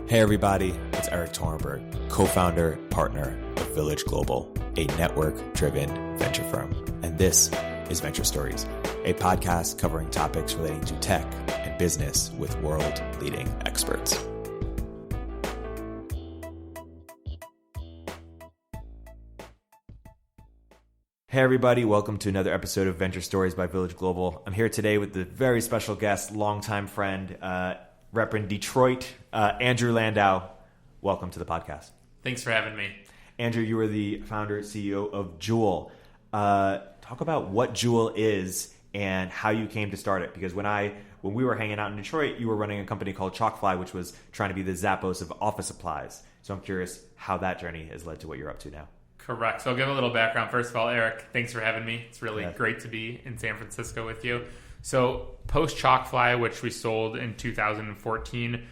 Hey everybody, it's Eric Torenberg, co-founder, partner of Village Global, a network-driven venture firm. And this is Venture Stories, a podcast covering topics relating to tech and business with world-leading experts. Hey everybody, welcome to another episode of Venture Stories by Village Global. I'm here today with the very special guest, longtime friend, repping Detroit, Andrew Landau. Welcome to the podcast. Thanks for having me. Andrew, you are the founder, CEO of Jewel. Talk about what Jewel is and how you came to start it. Because when we were hanging out in Detroit, you were running a company called Chalkfly, which was trying to be the Zappos of office supplies. So I'm curious how that journey has led to what you're up to now. Correct. So I'll give a little background. First of all, Eric, thanks for having me. It's really great to be in San Francisco with you. So post Chalkfly, which we sold in 2014,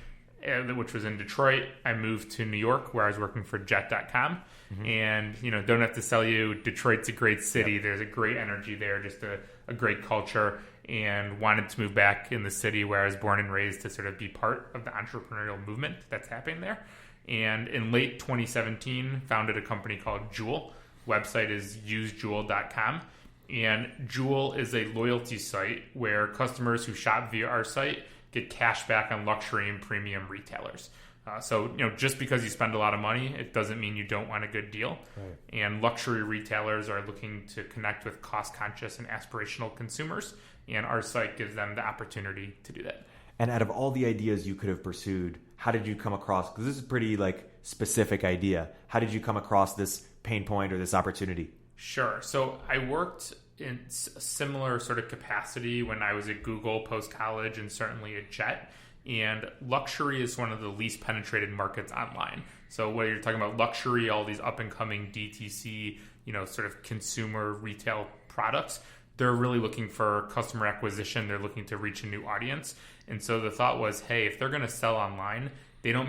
which was in Detroit, I moved to New York where I was working for Jet.com. Mm-hmm. And, don't have to sell you, Detroit's a great city. Yep. There's a great energy there, just a great culture, and wanted to move back in the city where I was born and raised to sort of be part of the entrepreneurial movement that's happening there. And in late 2017, founded a company called Jewel. Website is usejewel.com. And Jewel is a loyalty site where customers who shop via our site get cash back on luxury and premium retailers. So just because you spend a lot of money, it doesn't mean you don't want a good deal. Right. And luxury retailers are looking to connect with cost-conscious and aspirational consumers, and our site gives them the opportunity to do that. And out of all the ideas you could have pursued, how did you come across, because this is a pretty specific idea, how did you come across this pain point or this opportunity? Sure. So I worked in a similar sort of capacity when I was at Google post-college and certainly at Jet. And luxury is one of the least penetrated markets online. So when you're talking about luxury, all these up-and-coming DTC, sort of consumer retail products, they're really looking for customer acquisition. They're looking to reach a new audience. And so the thought was, hey, if they're going to sell online, they don't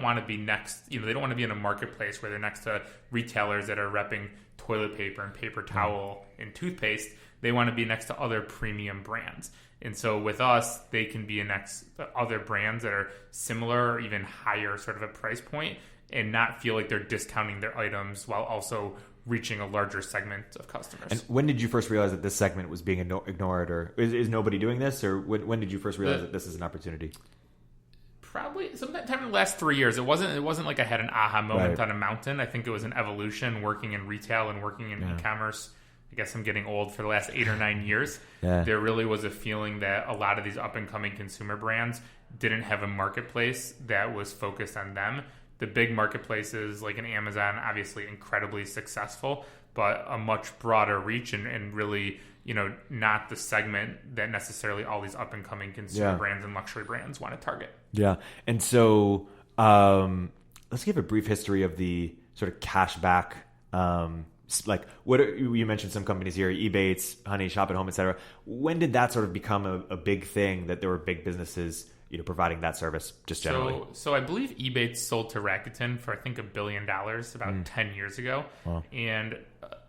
want to be next, they don't want to be in a marketplace where they're next to retailers that are repping toilet paper and paper towel and toothpaste. They want to be next to other premium brands. And so with us, they can be next to other brands that are similar or even higher sort of a price point and not feel like they're discounting their items while also reaching a larger segment of customers. And when did you first realize that this segment was being ignored, or is nobody doing this? Or when did you first realize that this is an opportunity? Probably sometime in the last 3 years. It wasn't like I had an aha moment on a mountain. I think it was an evolution working in retail and working in e-commerce. I guess I'm getting old for the last 8 or 9 years. Yeah. There really was a feeling that a lot of these up-and-coming consumer brands didn't have a marketplace that was focused on them. The big marketplaces like an Amazon, obviously incredibly successful, but a much broader reach and really, not the segment that necessarily all these up-and-coming consumer brands and luxury brands want to target. Yeah. And so let's give a brief history of the sort of cashback. You mentioned some companies here, Ebates, Honey, Shop at Home, et cetera. When did that sort of become a big thing that there were big businesses providing that service just generally? So I believe Ebates sold to Rakuten for, I think, $1 billion about 10 years ago. Wow. And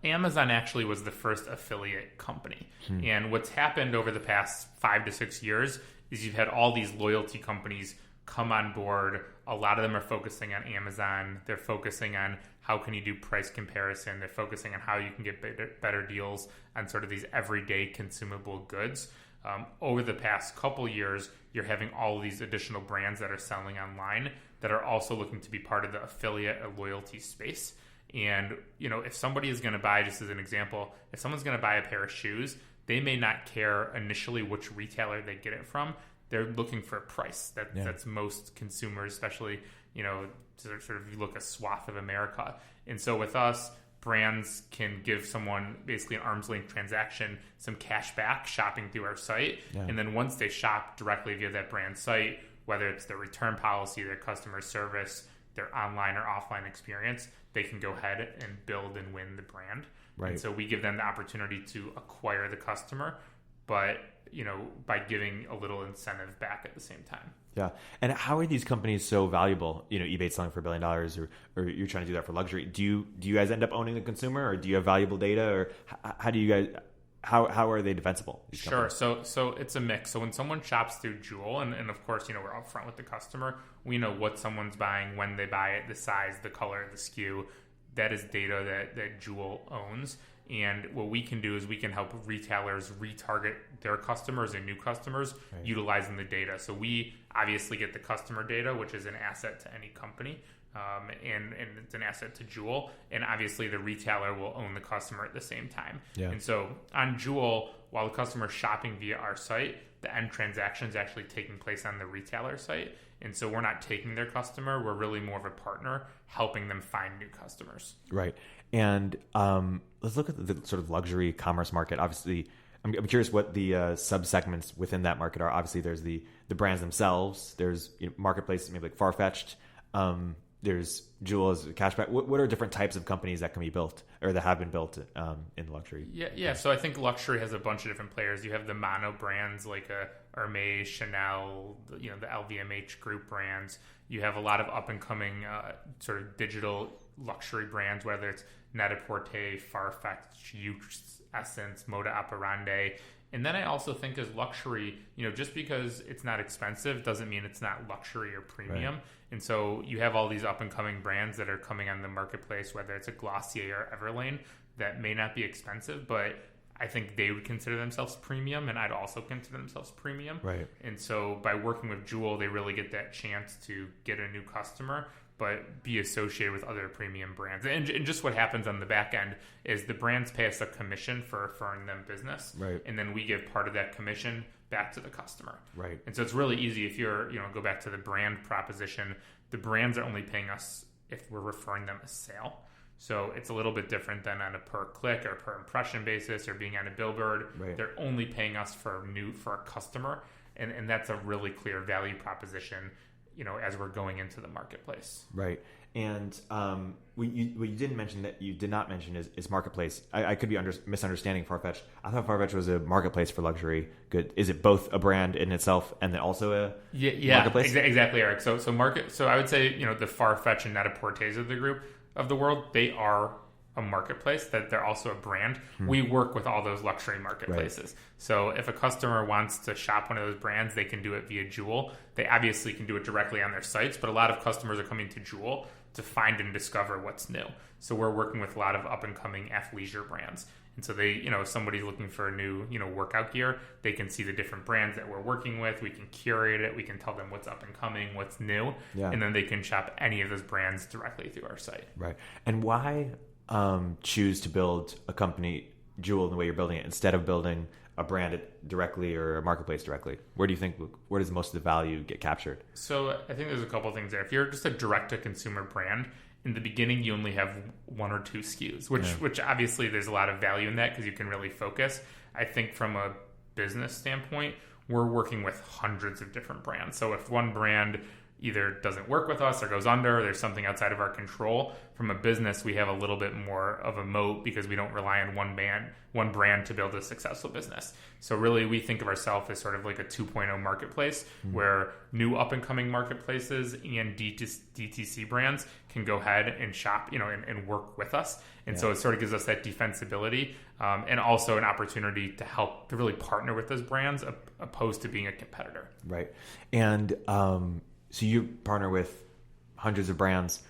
Amazon actually was the first affiliate company. And what's happened over the past 5 to 6 years is you've had all these loyalty companies come on board. A lot of them are focusing on Amazon. They're focusing on how can you do price comparison. They're focusing on how you can get better deals on sort of these everyday consumable goods. Over the past couple years, you're having all of these additional brands that are selling online that are also looking to be part of the affiliate or loyalty space. And, if somebody is going to buy, just as an example, if someone's going to buy a pair of shoes, they may not care initially which retailer they get it from. They're looking for a price that's most consumers, especially, sort of you look a swath of America. And so with us, brands can give someone basically an arm's length transaction, some cash back shopping through our site. Yeah. And then once they shop directly via that brand site, whether it's their return policy, their customer service, their online or offline experience, they can go ahead and build and win the brand. Right. And so we give them the opportunity to acquire the customer, but by giving a little incentive back at the same time. Yeah. And how are these companies so valuable? eBay selling for $1 billion, or you're trying to do that for luxury. Do you guys end up owning the consumer, or do you have valuable data, or how do you guys how are they defensible? Sure. So it's a mix. So when someone shops through Jewel, and of course, we're upfront with the customer, we know what someone's buying, when they buy it, the size, the color, the SKU. That is data that Jewel owns. And what we can do is we can help retailers retarget their customers and new customers utilizing the data. So we obviously get the customer data, which is an asset to any company. And it's an asset to Jewel, and obviously the retailer will own the customer at the same time. Yeah. And so on Jewel, while the customer is shopping via our site, the end transaction is actually taking place on the retailer site. And so we're not taking their customer. We're really more of a partner helping them find new customers. Right. And let's look at the sort of luxury commerce market. Obviously, I'm curious what the sub-segments within that market are. Obviously, there's the brands themselves. There's marketplaces, maybe like Farfetched. There's Jewel as a cashback. What are different types of companies that can be built or that have been built in luxury? Yeah. So I think luxury has a bunch of different players. You have the mono brands like Hermes, Chanel, the LVMH group brands. You have a lot of up and coming sort of digital luxury brands, whether it's Net-a-Porter, Farfetch, Yoox, Essence, Moda Operandi. And then I also think as luxury, just because it's not expensive doesn't mean it's not luxury or premium. Right. And so you have all these up and coming brands that are coming on the marketplace, whether it's a Glossier or Everlane, that may not be expensive, but I think they would consider themselves premium, and I'd also consider themselves premium. Right. And so by working with Jewel, they really get that chance to get a new customer, but be associated with other premium brands. And just what happens on the back end is the brands pay us a commission for referring them business. Right. And then we give part of that commission back to the customer. Right. And so it's really easy if you're, go back to the brand proposition, the brands are only paying us if we're referring them a sale. So it's a little bit different than on a per click or per impression basis or being on a billboard. Right. They're only paying us for a customer. And that's a really clear value proposition, as we're going into the marketplace. Right. And what you didn't mention that you did not mention is marketplace. I could be misunderstanding Farfetch. I thought Farfetch was a marketplace for luxury good. Is it both a brand in itself and then also a marketplace? Exactly, Eric. So I would say, the Farfetch and Net-a-Porters of the group of the world, they are a marketplace, that they're also a brand. We work with all those luxury marketplaces. Right. So if a customer wants to shop one of those brands, they can do it via Jewel. They obviously can do it directly on their sites, but a lot of customers are coming to Jewel to find and discover what's new. So we're working with a lot of up and coming athleisure brands. And so they, if somebody's looking for a new, workout gear, they can see the different brands that we're working with. We can curate it. We can tell them what's up and coming, what's new. Yeah. And then they can shop any of those brands directly through our site. Right. And why choose to build a company, Jewel, in the way you're building it, instead of building a brand directly or a marketplace directly? Where does most of the value get captured? So I think there's a couple of things there. If you're just a direct-to-consumer brand, in the beginning you only have one or two SKUs, which obviously there's a lot of value in that because you can really focus. I think from a business standpoint, we're working with hundreds of different brands. So if one brand either doesn't work with us or goes under, or there's something outside of our control, from a business we have a little bit more of a moat because we don't rely on one brand to build a successful business. So really we think of ourselves as sort of like a 2.0 marketplace where new up and coming marketplaces and DTC brands can go ahead and shop, and work with us. And so it sort of gives us that defensibility and also an opportunity to really partner with those brands opposed to being a competitor. Right. And so you partner with hundreds of brands.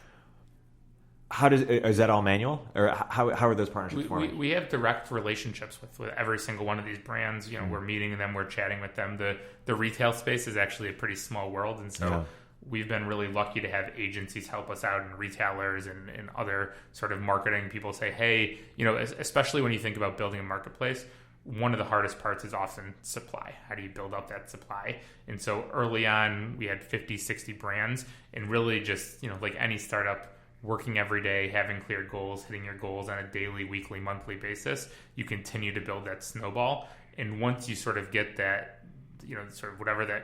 Is that all manual, or how are those partnerships forming? We have direct relationships with every single one of these brands. We're meeting them, we're chatting with them. The retail space is actually a pretty small world, and so we've been really lucky to have agencies help us out, and retailers and other sort of marketing people say, hey, especially when you think about building a marketplace, one of the hardest parts is often supply. How do you build up that supply? And so early on, we had 50, 60 brands, and really just, like any startup, working every day, having clear goals, hitting your goals on a daily, weekly, monthly basis, you continue to build that snowball. And once you sort of get that, sort of whatever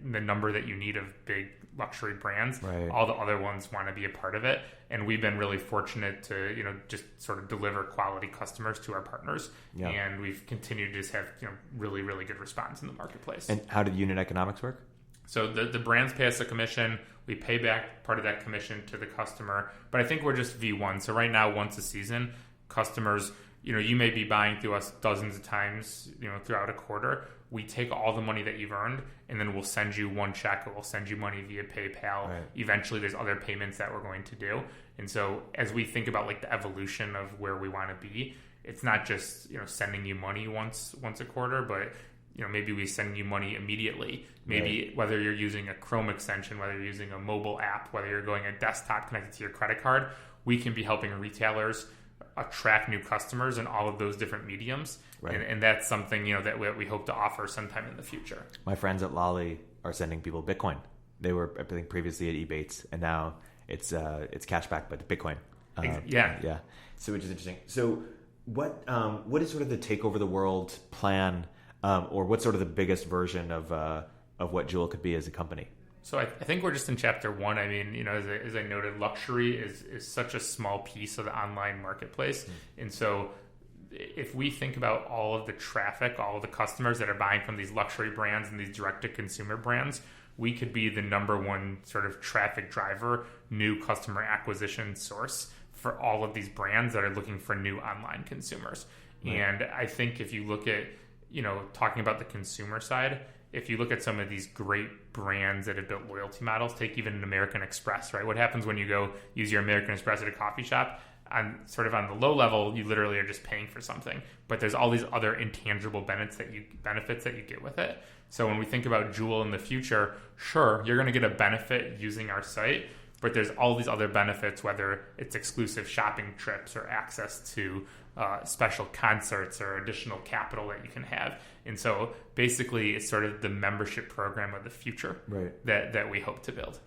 the number that you need of big luxury brands, right, all the other ones want to be a part of it. And we've been really fortunate to, just sort of deliver quality customers to our partners. Yeah. And we've continued to just have, really, really good response in the marketplace. And how do the unit economics work? So the brands pay us a commission. We pay back part of that commission to the customer. But I think we're just V1. So right now, once a season, customers, you may be buying through us dozens of times, throughout a quarter. We take all the money that you've earned, and then we'll send you one check, or we'll send you money via PayPal. Right. Eventually, there's other payments that we're going to do. And so as we think about like the evolution of where we want to be, it's not just, sending you money once a quarter, but maybe we send you money immediately. Maybe right. whether you're using a Chrome extension, whether you're using a mobile app, whether you're going a desktop connected to your credit card, we can be helping retailers attract new customers in all of those different mediums. Right. And that's something, that we hope to offer sometime in the future. My friends at Lolly are sending people Bitcoin. They were, I think, previously at Ebates, and now it's cashback, but Bitcoin. Yeah. So which is interesting. So what is sort of the take over the world plan, or what's sort of the biggest version of what Jewel could be as a company? So I think we're just in chapter 1. I mean, as I noted, luxury is such a small piece of the online marketplace. Mm-hmm. And so if we think about all of the traffic, all of the customers that are buying from these luxury brands and these direct-to-consumer brands, we could be the number one sort of traffic driver, new customer acquisition source for all of these brands that are looking for new online consumers. Right. And I think if you look at, talking about the consumer side, if you look at some of these great brands that have built loyalty models, take even an American Express, right? What happens when you go use your American Express at a coffee shop? On the low level, you literally are just paying for something, but there's all these other intangible benefits that you get with it. So when we think about Jewel in the future, sure, you're going to get a benefit using our site, but there's all these other benefits, whether it's exclusive shopping trips or access to special concerts or additional capital that you can have. And so basically it's sort of the membership program of the future, right, that we hope to build.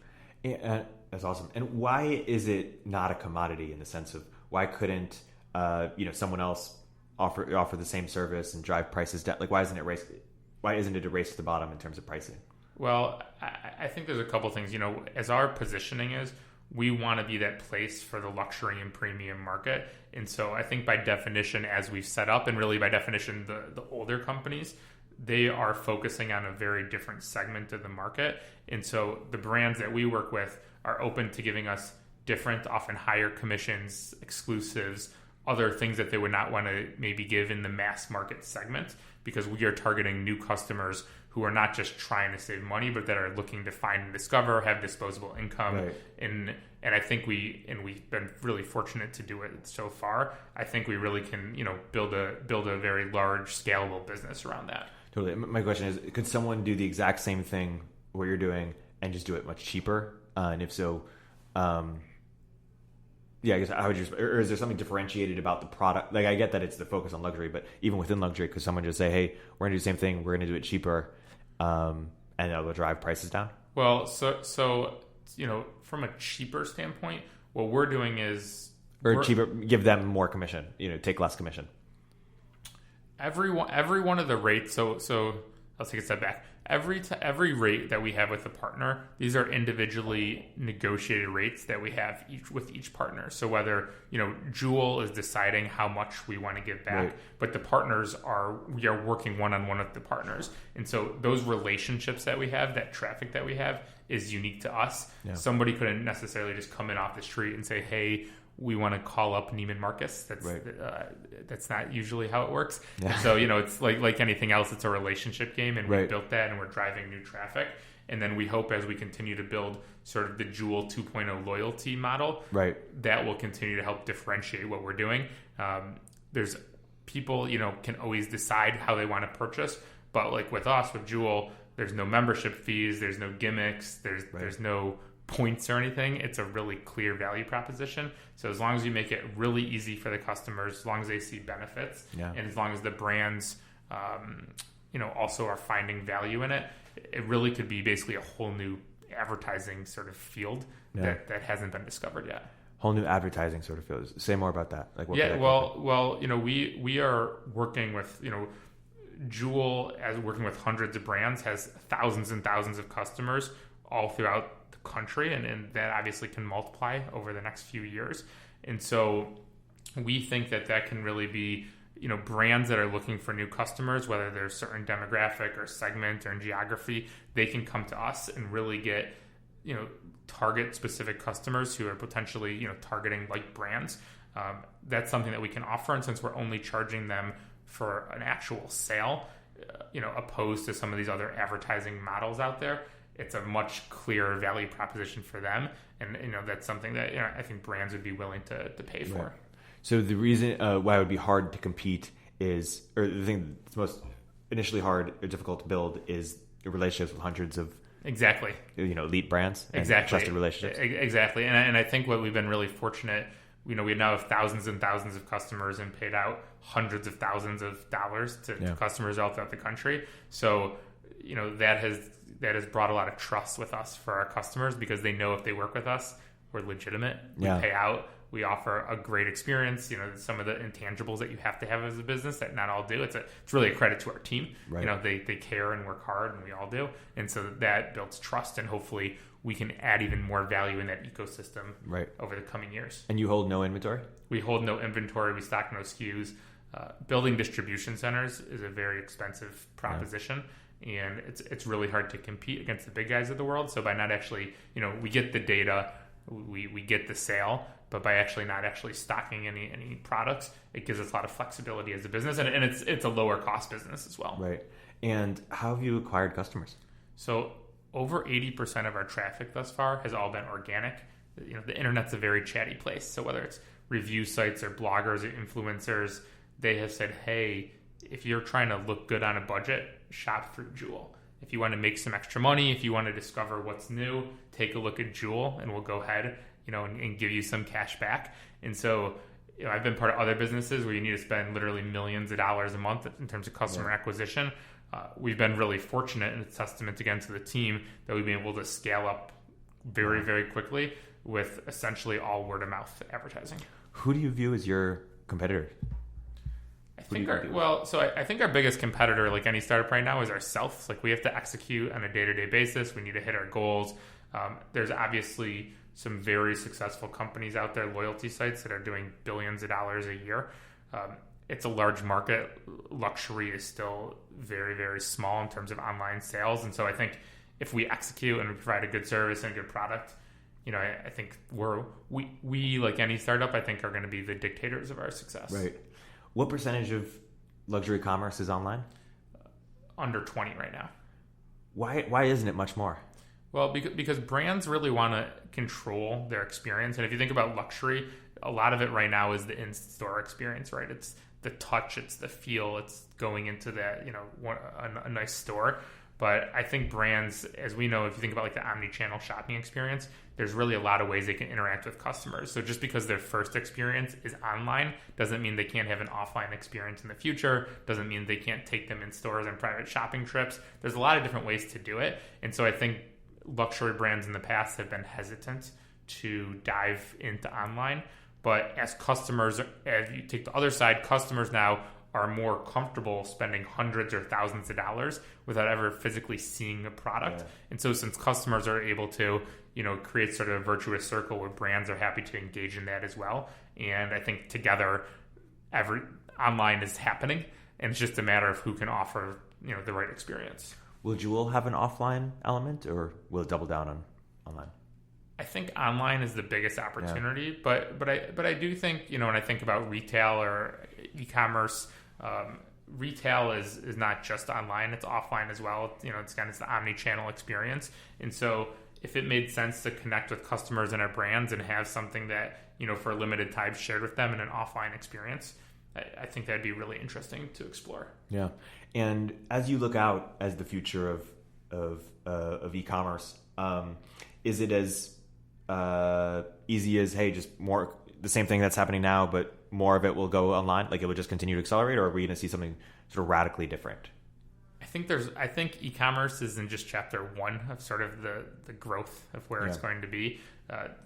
That's awesome. And why is it not a commodity in the sense of why couldn't someone else offer the same service and drive prices down? Like why isn't it a race to the bottom in terms of pricing? Well, I think there's a couple things. As our positioning is, we want to be that place for the luxury and premium market. And so I think by definition, as we've set up, and really by definition, the older companies, they are focusing on a very different segment of the market. And so the brands that we work with are open to giving us different, often higher commissions, exclusives, other things that they would not want to maybe give in the mass market segment, because we are targeting new customers who are not just trying to save money, but that are looking to find and discover, have disposable income. Right. And I think we've been really fortunate to do it so far. I think we really can, build a very large, scalable business around that. Totally. My question is, could someone do the exact same thing what you're doing and just do it much cheaper? And if so, I guess how would you, or is there something differentiated about the product? Like I get that it's the focus on luxury, but even within luxury, could someone just say, hey, we're going to do the same thing, we're going to do it cheaper, and it'll drive prices down? Well, so from a cheaper standpoint, what we're doing is... Or cheaper, give them more commission, take less commission. Every one of the rates, so I'll take a step back. Every rate that we have with a partner, these are individually negotiated rates that we have with each partner. So whether Jewel is deciding how much we want to give back, right, but the partners we are working one-on-one with the partners, and so those relationships that we have, that traffic that we have, is unique to us. Yeah. Somebody couldn't necessarily just come in off the street and say, hey, we want to call up Neiman Marcus. That's not usually how it works. Yeah. So, it's like anything else, it's a relationship game, and we built that, and we're driving new traffic. And then we hope as we continue to build sort of the Jewel 2.0 loyalty model, right, that will continue to help differentiate what we're doing. There's people, can always decide how they want to purchase, but like with us, with Jewel, there's no membership fees, there's no gimmicks, there's no points or anything. It's a really clear value proposition. So as long as you make it really easy for the customers, as long as they see benefits, and as long as the brands, also are finding value in it, it really could be basically a whole new advertising sort of field that hasn't been discovered yet. Whole new advertising sort of field. Say more about that. Like, we are working with, Jewel, as working with hundreds of brands, has thousands and thousands of customers all throughout the country, and that obviously can multiply over the next few years. And so we think that can really be, brands that are looking for new customers, whether they're a certain demographic or segment or in geography, they can come to us and really get, target specific customers who are potentially, targeting like brands. That's something that we can offer. And since we're only charging them for an actual sale, opposed to some of these other advertising models out there, it's a much clearer value proposition for them. And, that's something that, I think brands would be willing to pay for. Right. So the reason why it would be hard to compete is, or the thing that's most initially hard or difficult to build is relationships with hundreds of exactly elite brands and exactly trusted relationships. Exactly. And I think what we've been really fortunate, we now have thousands and thousands of customers and paid out hundreds of thousands of dollars to customers all throughout the country. So, that has brought a lot of trust with us for our customers, because they know if they work with us, we're legitimate. We pay out. We offer a great experience. Some of the intangibles that you have to have as a business that not all do. It's really a credit to our team. Right. They care and work hard, and we all do. And so that builds trust, and hopefully we can add even more value in that ecosystem over the coming years. And you hold no inventory? We hold no inventory. We stock no SKUs. Building distribution centers is a very expensive proposition. And it's really hard to compete against the big guys of the world. So by not actually, we get the data, we get the sale, but by actually not actually stocking any products, it gives us a lot of flexibility as a business, and it's a lower cost business as well. Right. And how have you acquired customers? So over 80% of our traffic thus far has all been organic. The internet's a very chatty place. So whether it's review sites or bloggers or influencers, they have said, hey, if you're trying to look good on a budget, shop through Jewel. If you want to make some extra money, if you want to discover what's new, take a look at Jewel, and we'll go ahead, and give you some cash back. And so, I've been part of other businesses where you need to spend literally millions of dollars a month in terms of customer acquisition. We've been really fortunate, and it's testament again to the team that we've been able to scale up very, very quickly with essentially all word of mouth advertising. Who do you view as your competitor? I think our biggest competitor, like any startup right now, is ourselves. Like, we have to execute on a day-to-day basis. We need to hit our goals. There's obviously some very successful companies out there, loyalty sites that are doing billions of dollars a year. It's a large market. Luxury is still very, very small in terms of online sales. And so I think if we execute and we provide a good service and a good product, I think we like any startup, I think, are going to be the dictators of our success. Right. What percentage of luxury commerce is online? Under 20 right now. Why isn't it much more? Well, because brands really want to control their experience. And if you think about luxury, a lot of it right now is the in-store experience, right? It's the touch, it's the feel, it's going into that, a nice store. But I think brands, as we know, if you think about like the omni-channel shopping experience, there's really a lot of ways they can interact with customers. So just because their first experience is online doesn't mean they can't have an offline experience in the future, doesn't mean they can't take them in stores on private shopping trips. There's a lot of different ways to do it. And so I think luxury brands in the past have been hesitant to dive into online. But as you take the other side, customers now are more comfortable spending hundreds or thousands of dollars without ever physically seeing a product. And so since customers are able to, create sort of a virtuous circle where brands are happy to engage in that as well. And I think together, online is happening, and it's just a matter of who can offer, the right experience. Will Jewel have an offline element, or will it double down on online? I think online is the biggest opportunity, but I do think, when I think about retail or e-commerce, retail is not just online, it's offline as well. It's the omni-channel experience. And so if it made sense to connect with customers and our brands and have something that, for a limited time shared with them in an offline experience, I think that'd be really interesting to explore. Yeah. And as you look out as the future of e-commerce, is it as easy as, hey, just more the same thing that's happening now, but more of it will go online? Like, it will just continue to accelerate, or are we going to see something sort of radically different? I think e-commerce is in just chapter one of sort of the growth of where it's going to be.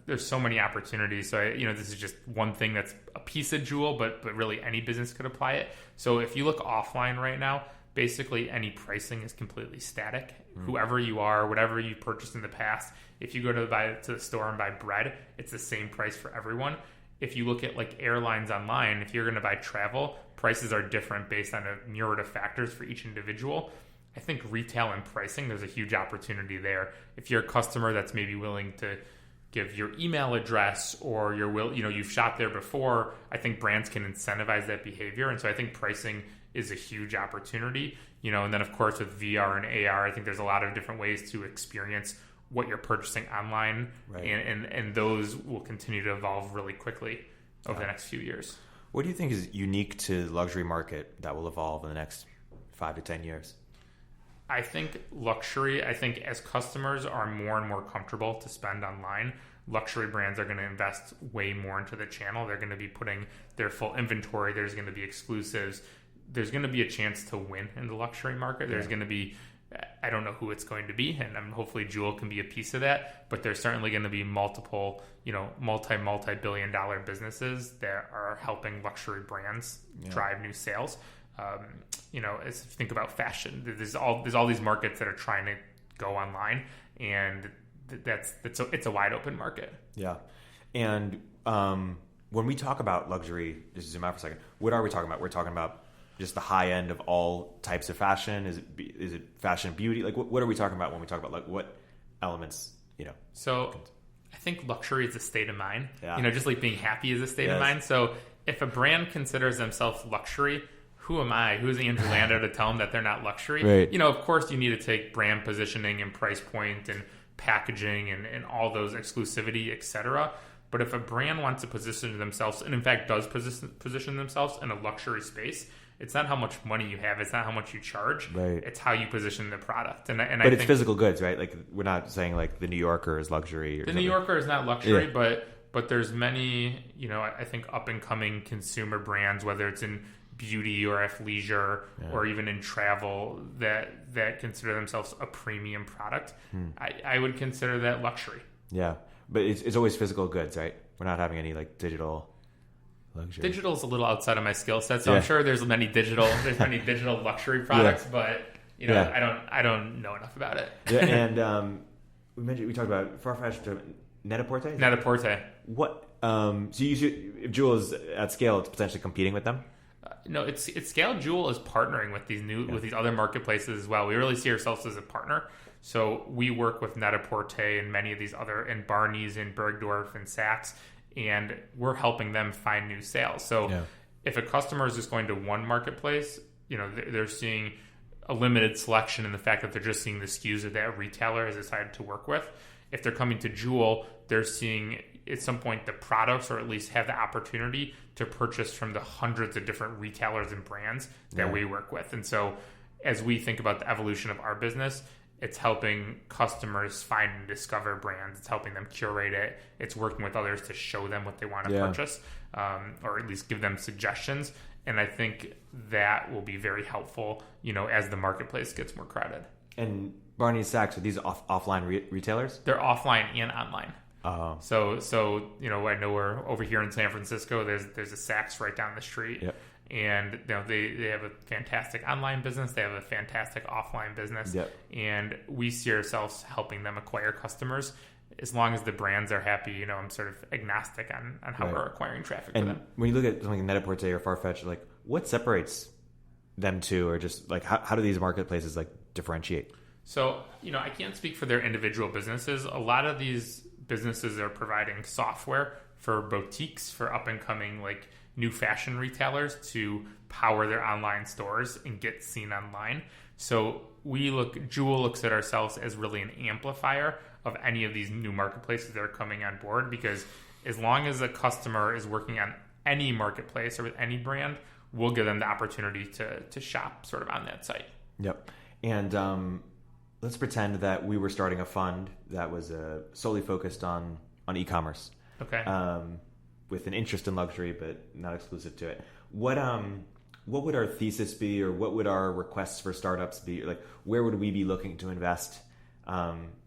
There's so many opportunities. So this is just one thing that's a piece of Jewel, but really any business could apply it. So if you look offline right now, basically any pricing is completely static. Whoever you are, whatever you purchased in the past, if you go to the store and buy bread, it's the same price for everyone. If you look at like airlines online, if you're going to buy travel, prices are different based on a myriad of factors for each individual. I think retail and pricing, there's a huge opportunity there. If you're a customer that's maybe willing to give your email address or your will, you've shopped there before, I think brands can incentivize that behavior. And so I think pricing is a huge opportunity, and then of course with VR and AR, I think there's a lot of different ways to experience what you're purchasing online. Right. And those will continue to evolve really quickly over the next few years. What do you think is unique to the luxury market that will evolve in the next 5 to 10 years? I think as customers are more and more comfortable to spend online, luxury brands are going to invest way more into the channel. They're going to be putting their full inventory. There's going to be exclusives. There's going to be a chance to win in the luxury market. There's going to be, I don't know who it's going to be, and hopefully Jewel can be a piece of that, but there's certainly going to be multiple, multi-billion dollar businesses that are helping luxury brands drive new sales. As you think about fashion, there's all these markets that are trying to go online, and it's a wide open market. Yeah. And when we talk about luxury, just zoom out for a second, what are we talking about? We're talking about just the high end of all types of fashion. Is it fashion and beauty? Like what are we talking about when we talk about like what elements, So I think luxury is a state of mind. Yeah. Just like being happy is a state of mind. So if a brand considers themselves luxury, who am I? Who's Andrew Landau to tell them that they're not luxury? Right. Of course you need to take brand positioning and price point and packaging and all those exclusivity, etc. But if a brand wants to position themselves, and in fact does position themselves in a luxury space, it's not how much money you have, it's not how much you charge, right. It's how you position the product. But I think physical goods, right? Like we're not saying like the New Yorker is luxury. Or the New Yorker is not luxury, but there's many, I think up and coming consumer brands, whether it's in beauty or athleisure or even in travel that consider themselves a premium product. I would consider that luxury. Yeah, but it's always physical goods, right? We're not having any like digital luxury. Digital is a little outside of my skill set, so I'm sure there's many digital luxury products, but I don't know enough about it. Yeah, and we talked about Farfetch, Net-a-Porter. Net-a-Porter. What? So if Jewel is at scale, it's potentially competing with them. No, it's scale. Jewel is partnering with with these other marketplaces as well. We really see ourselves as a partner. So we work with Net-a-Porter and many of these other, and Barney's and Bergdorf and Saks, and we're helping them find new sales. So if a customer is just going to one marketplace, they're seeing a limited selection in the fact that they're just seeing the SKUs that that retailer has decided to work with. If they're coming to Jewel, they're seeing at some point the products, or at least have the opportunity to purchase from the hundreds of different retailers and brands that we work with. And so as we think about the evolution of our business, it's helping customers find and discover brands. It's helping them curate it. It's working with others to show them what they want to purchase, or at least give them suggestions. And I think that will be very helpful, as the marketplace gets more crowded. And Barney and Saks, are these offline retailers? They're offline and online. Oh. So I know we're over here in San Francisco. There's a Saks right down the street. Yep. And they have a fantastic online business. They have a fantastic offline business. Yep. And we see ourselves helping them acquire customers. As long as the brands are happy, I'm sort of agnostic on how we're acquiring traffic for them. When you look at something like Net-a-Porter or Farfetch, like what separates them two, or just like how do these marketplaces like differentiate? So, I can't speak for their individual businesses. A lot of these businesses are providing software for boutiques, for up and coming like new fashion retailers to power their online stores and get seen online. So Jewel looks at ourselves as really an amplifier of any of these new marketplaces that are coming on board, because as long as a customer is working on any marketplace or with any brand, we'll give them the opportunity to shop sort of on that site. Yep. And let's pretend that we were starting a fund that was solely focused on e-commerce. Okay. With an interest in luxury, but not exclusive to it. What would our thesis be, or what would our requests for startups be? Like, where would we be looking to invest?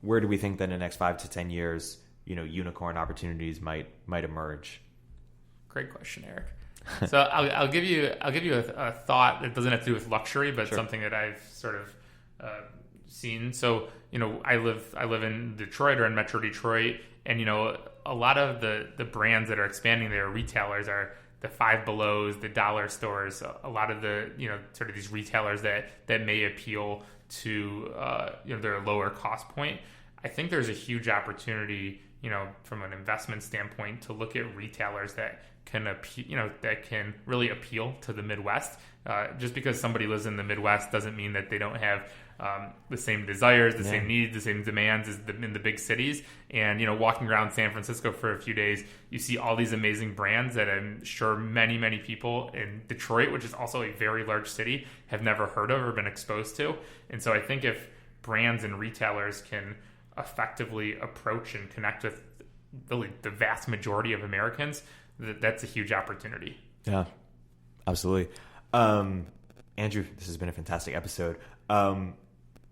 Where do we think that in the next 5 to 10 years, unicorn opportunities might emerge? Great question, Eric. So I'll give you a thought that doesn't have to do with luxury, but something that I've sort of seen. So I live in Detroit, or in Metro Detroit, and a lot of the brands that are expanding their retailers are the Five Belows, the dollar stores, a lot of the sort of these retailers that may appeal to their lower cost point. I think there's a huge opportunity from an investment standpoint, to look at retailers that can really appeal to the Midwest. Just because somebody lives in the Midwest doesn't mean that they don't have the same desires, the same needs, the same demands as in the big cities. And, walking around San Francisco for a few days, you see all these amazing brands that I'm sure many, many people in Detroit, which is also a very large city, have never heard of or been exposed to. And so I think if brands and retailers can effectively approach and connect with really the vast majority of Americans, that's a huge opportunity. Yeah, absolutely. Andrew, this has been a fantastic episode.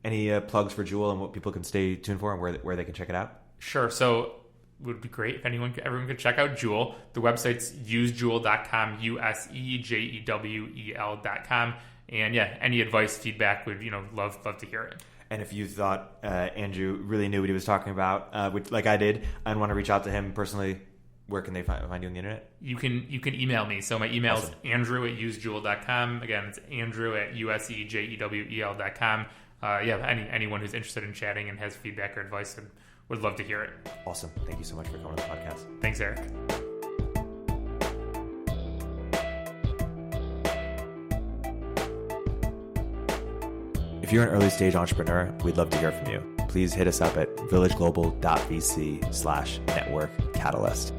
Any plugs for Jewel and what people can stay tuned for and where they can check it out? Sure. So it would be great if everyone could check out Jewel. The website's usejewel.com, usejewel.com. And any advice, feedback, would love to hear it. And if you thought Andrew really knew what he was talking about, which like I did, and want to reach out to him personally, where can they find you on the internet? You can email me. So my email is andrew@usejewel.com. Again, it's andrew@usejewel.com. Anyone who's interested in chatting and has feedback or advice would love to hear it. Awesome. Thank you so much for coming on the podcast. Thanks, Eric. If you're an early stage entrepreneur, we'd love to hear from you. Please hit us up at villageglobal.vc/network catalyst.